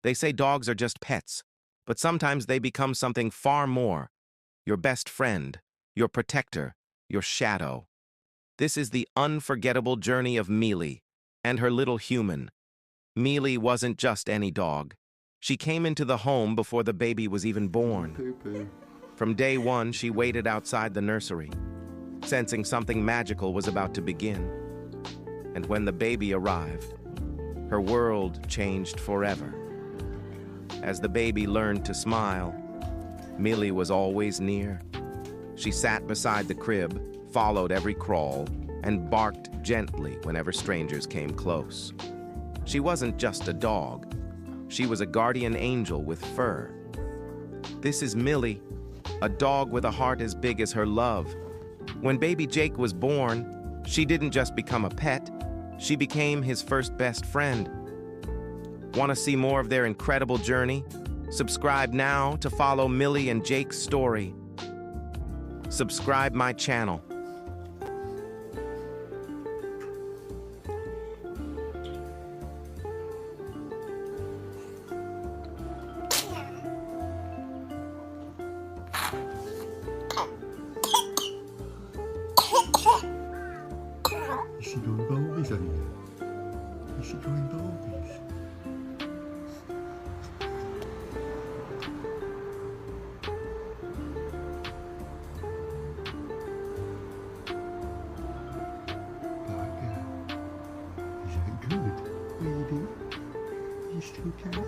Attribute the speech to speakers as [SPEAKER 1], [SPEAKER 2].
[SPEAKER 1] They say dogs are just pets, but sometimes they become something far more. Your best friend, your protector, your shadow. This is the unforgettable journey of Millie and her little human. Millie wasn't just any dog. She came into the home before the baby was even born. From day one, she waited outside the nursery, sensing something magical was about to begin. And when the baby arrived, her world changed forever. As the baby learned to smile, Millie was always near. She sat beside the crib, followed every crawl, and barked gently whenever strangers came close. She wasn't just a dog. She was a guardian angel with fur. This is Millie, a dog with a heart as big as her love. When baby Jake was born, she didn't just become a pet, she became his first best friend. Want to see more of their incredible journey? Subscribe now to follow Millie and Jake's story. Subscribe my channel.
[SPEAKER 2] Is she doing doggies, Annie? Is she doing doggies? Like, is that good, baby? You still can?